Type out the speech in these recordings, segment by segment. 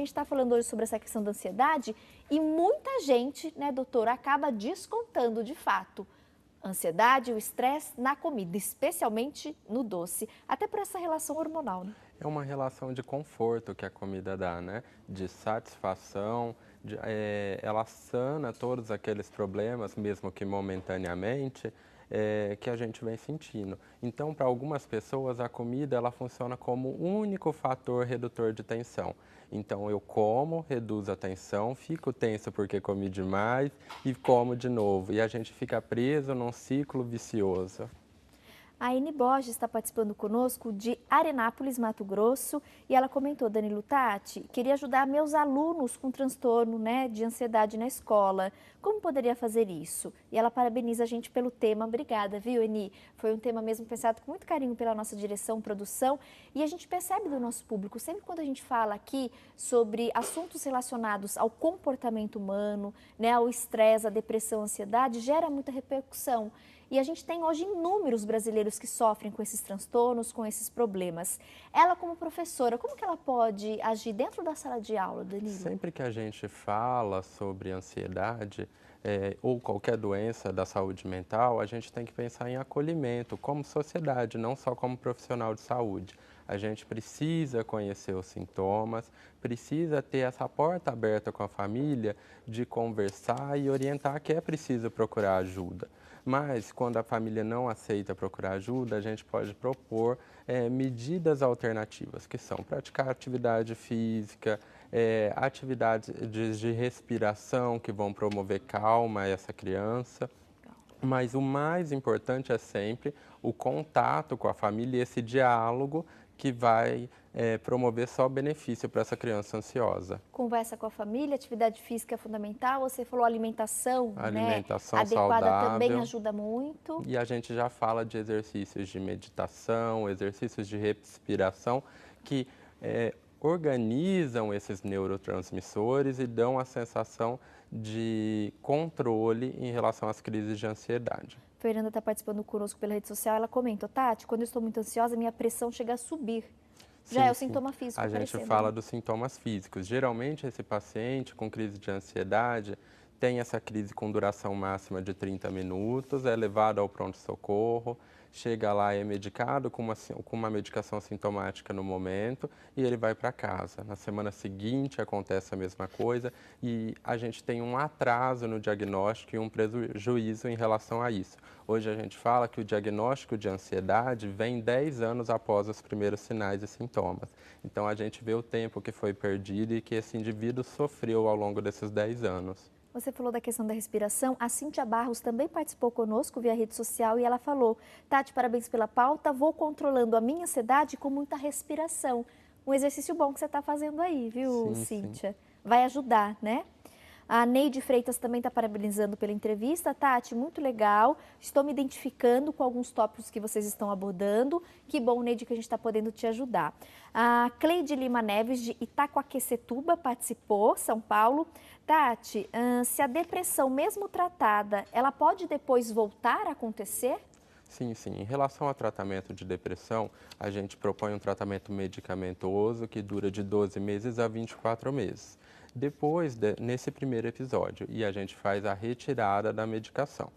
gente está falando hoje sobre essa questão da ansiedade e muita gente, né, doutora, acaba descontando de fato a ansiedade, o estresse na comida, especialmente no doce, até por essa relação hormonal, né? É uma relação de conforto que a comida dá, né? De satisfação, ela sana todos aqueles problemas, mesmo que momentaneamente, que a gente vem sentindo. Então, para algumas pessoas, a comida ela funciona como o único fator redutor de tensão. Então, eu como, reduzo a tensão, fico tenso porque comi demais e como de novo. E a gente fica preso num ciclo vicioso. A Aine Borges está participando conosco de Arenápolis, Mato Grosso, e ela comentou, Danilo, Tati, queria ajudar meus alunos com transtorno, né, de ansiedade na escola. Como poderia fazer isso? E ela parabeniza a gente pelo tema. Obrigada, viu, Eni? Foi um tema mesmo pensado com muito carinho pela nossa direção, produção, e a gente percebe do nosso público, sempre quando a gente fala aqui sobre assuntos relacionados ao comportamento humano, né, ao estresse, à depressão, à ansiedade, gera muita repercussão. E a gente tem hoje inúmeros brasileiros que sofrem com esses transtornos, com esses problemas. Ela, como professora, como que ela pode agir dentro da sala de aula, Danilo? Sempre que a gente fala sobre ansiedade ou qualquer doença da saúde mental, a gente tem que pensar em acolhimento como sociedade, não só como profissional de saúde. A gente precisa conhecer os sintomas, precisa ter essa porta aberta com a família de conversar e orientar que é preciso procurar ajuda. Mas, quando a família não aceita procurar ajuda, a gente pode propor medidas alternativas, que são praticar atividade física, atividades de respiração que vão promover calma a essa criança. Mas o mais importante é sempre o contato com a família e esse diálogo que vai promover só benefício para essa criança ansiosa. Conversa com a família, atividade física é fundamental. Você falou alimentação, A né, alimentação adequada também saudável. ajuda muito. E a gente já fala de exercícios de meditação, exercícios de respiração que organizam esses neurotransmissores e dão a sensação de controle em relação às crises de ansiedade. Fernanda está participando conosco pela rede social. Ela comenta, Tati, quando eu estou muito ansiosa, minha pressão chega a subir. Já é Sim, o sim. sintoma físico A gente aparecendo, fala né? dos sintomas físicos. Geralmente, esse paciente com crise de ansiedade tem essa crise com duração máxima de 30 minutos, é levado ao pronto-socorro, chega lá, é medicado com uma medicação sintomática no momento e ele vai para casa. Na semana seguinte acontece a mesma coisa e a gente tem um atraso no diagnóstico e um prejuízo em relação a isso. Hoje a gente fala que o diagnóstico de ansiedade vem 10 anos após os primeiros sinais e sintomas. Então a gente vê o tempo que foi perdido e que esse indivíduo sofreu ao longo desses 10 anos. Você falou da questão da respiração. A Cíntia Barros também participou conosco via rede social e ela falou, Tati, parabéns pela pauta, vou controlando a minha ansiedade com muita respiração. Um exercício bom que você está fazendo aí, viu, Sim, sim. Cíntia? Vai ajudar, né? A Neide Freitas também está parabenizando pela entrevista. Tati, muito legal. Estou me identificando com alguns tópicos que vocês estão abordando. Que bom, Neide, que a gente está podendo te ajudar. A Cleide Lima Neves, de Itacoaquecetuba, participou, São Paulo. Tati, se a depressão, mesmo tratada, ela pode depois voltar a acontecer? Sim, sim. Em relação ao tratamento de depressão, a gente propõe um tratamento medicamentoso que dura de 12 meses a 24 meses. Nesse primeiro episódio, e a gente faz a retirada da medicação.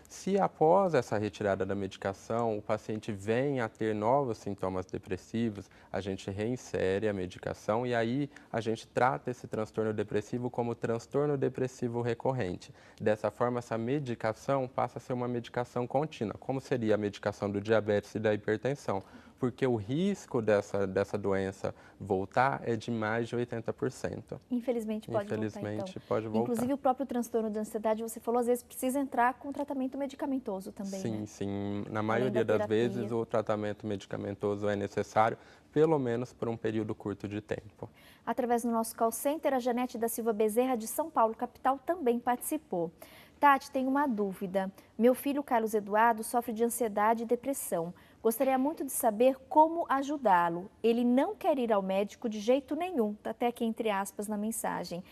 Se após essa retirada da medicação o paciente vem a ter novos sintomas depressivos, a gente reinsere a medicação e aí a gente trata esse transtorno depressivo como transtorno depressivo recorrente. Dessa forma, essa medicação passa a ser uma medicação contínua, como seria a medicação do diabetes e da hipertensão, porque o risco dessa doença voltar é de mais de 80%. Infelizmente pode voltar, então. Infelizmente, pode voltar. Inclusive o próprio transtorno de ansiedade, você falou, às vezes precisa entrar com tratamento medicamentoso também, né? Sim, sim. Na Além da maioria das terapia. vezes, o tratamento medicamentoso é necessário, pelo menos por um período curto de tempo. Através do nosso call center, a Janete da Silva Bezerra, de São Paulo, capital, também participou. Tati, tem uma dúvida. Meu filho, Carlos Eduardo, sofre de ansiedade e depressão. Gostaria muito de saber como ajudá-lo. Ele não quer ir ao médico de jeito nenhum, está até aqui entre aspas na mensagem.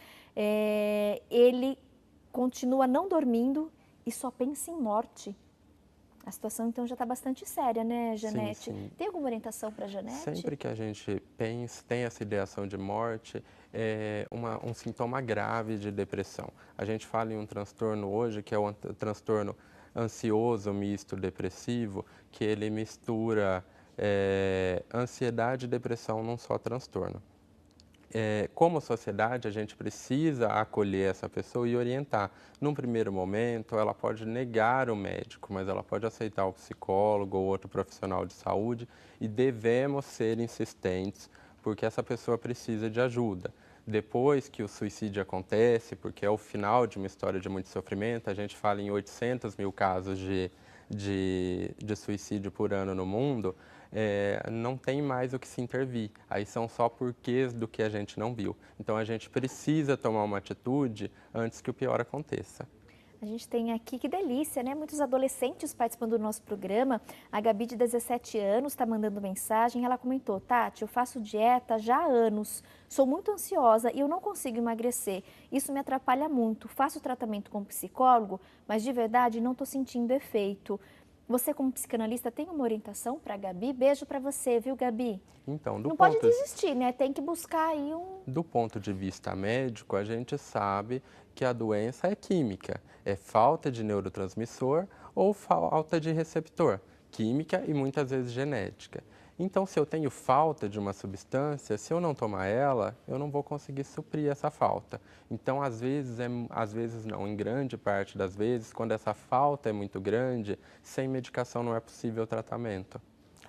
Ele continua não dormindo e só pensa em morte. A situação, então, já está bastante séria, né, Janete? Sim, sim. Tem alguma orientação para a Janete? Sempre que a gente tem essa ideação de morte, um sintoma grave de depressão. A gente fala em um transtorno hoje que é o transtorno ansioso misto depressivo, que ele mistura ansiedade e depressão num só transtorno. Como sociedade, a gente precisa acolher essa pessoa e orientar. Num primeiro momento, ela pode negar o médico, mas ela pode aceitar o psicólogo ou outro profissional de saúde e devemos ser insistentes, porque essa pessoa precisa de ajuda. Depois que o suicídio acontece, porque é o final de uma história de muito sofrimento, a gente fala em 800 mil casos de suicídio por ano no mundo, não tem mais o que se intervir. Aí são só porquês do que a gente não viu. Então a gente precisa tomar uma atitude antes que o pior aconteça. A gente tem aqui, que delícia, né? Muitos adolescentes participando do nosso programa. A Gabi, de 17 anos, está mandando mensagem. Ela comentou: Tati, eu faço dieta já há anos, sou muito ansiosa e eu não consigo emagrecer. Isso me atrapalha muito. Faço tratamento com psicólogo, mas de verdade não estou sentindo efeito. Você, como psicanalista, tem uma orientação para a Gabi? Beijo para você, viu, Gabi? Então, não pode desistir, né? Tem que buscar aí Do ponto de vista médico, a gente sabe que a doença é química. É falta de neurotransmissor ou falta de receptor, química e muitas vezes genética. Então, se eu tenho falta de uma substância, se eu não tomar ela, eu não vou conseguir suprir essa falta. Então, às vezes não, em grande parte das vezes, quando essa falta é muito grande, sem medicação não é possível o tratamento.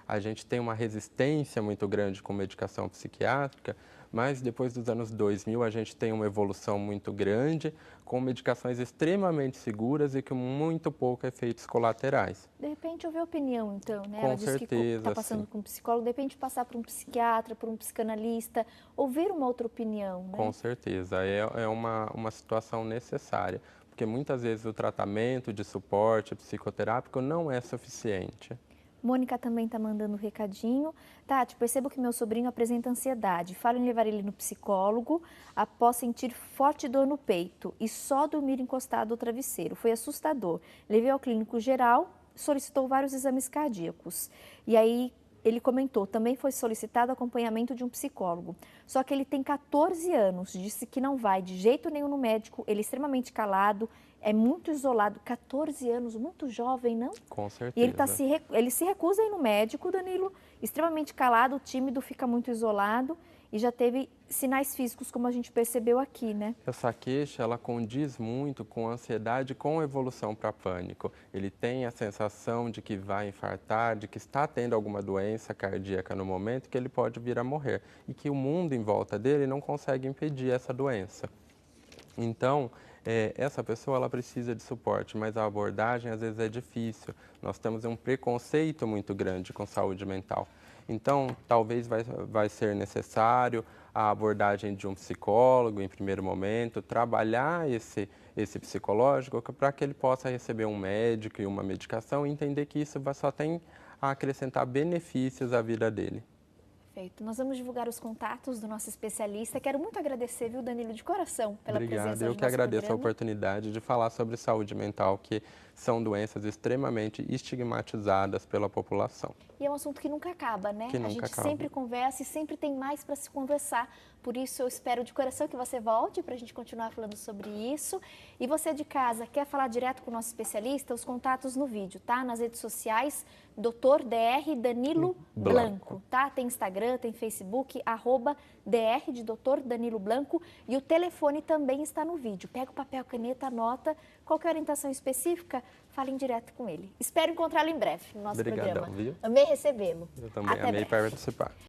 A gente tem uma resistência muito grande com medicação psiquiátrica, mas depois dos anos 2000 a gente tem uma evolução muito grande, com medicações extremamente seguras e com muito pouco efeitos colaterais. De repente ouvir opinião, então, né? Com Ela disse que está passando sim. com um psicólogo, de repente passar por um psiquiatra, por um psicanalista, ouvir uma outra opinião, né? Com certeza, é uma situação necessária, porque muitas vezes o tratamento de suporte psicoterápico não é suficiente. Mônica também está mandando um recadinho. Tati, percebo que meu sobrinho apresenta ansiedade. Falo em levar ele no psicólogo após sentir forte dor no peito e só dormir encostado ao travesseiro. Foi assustador. Levei ao clínico geral, solicitou vários exames cardíacos. E aí ele comentou, também foi solicitado acompanhamento de um psicólogo. Só que ele tem 14 anos, disse que não vai de jeito nenhum no médico, ele é extremamente calado, é muito isolado, 14 anos, muito jovem, não? Com certeza. E ele se recusa a ir no médico, Danilo, extremamente calado, tímido, fica muito isolado e já teve sinais físicos, como a gente percebeu aqui, né? Essa queixa, ela condiz muito com a ansiedade, com a evolução para pânico. Ele tem a sensação de que vai infartar, de que está tendo alguma doença cardíaca no momento, que ele pode vir a morrer e que o mundo em volta dele não consegue impedir essa doença. Então, essa pessoa ela precisa de suporte, mas a abordagem às vezes é difícil. Nós temos um preconceito muito grande com saúde mental. Então, talvez vai ser necessário a abordagem de um psicólogo em primeiro momento, trabalhar esse psicológico para que ele possa receber um médico e uma medicação e entender que isso só tem a acrescentar benefícios à vida dele. Perfeito. Nós vamos divulgar os contatos do nosso especialista. Quero muito agradecer, viu, Danilo, de coração, pela presença do nosso programa. Obrigado. Eu que agradeço a oportunidade de falar sobre saúde mental, que são doenças extremamente estigmatizadas pela população. E é um assunto que nunca acaba, né? Que nunca a gente acaba. sempre conversa e sempre tem mais para se conversar. Por isso, eu espero de coração que você volte para a gente continuar falando sobre isso. E você de casa, quer falar direto com o nosso especialista? Os contatos no vídeo, tá? Nas redes sociais, Dr. Dr. Danilo Blanco, tá? Tem Instagram, tem Facebook, @Dr. de Dr. Danilo Blanco. E o telefone também está no vídeo. Pega o papel, caneta, anota. Qualquer orientação específica, falem direto com ele. Espero encontrá-lo em breve no nosso programa. Viu? Amei recebê-lo. Eu também amei participar.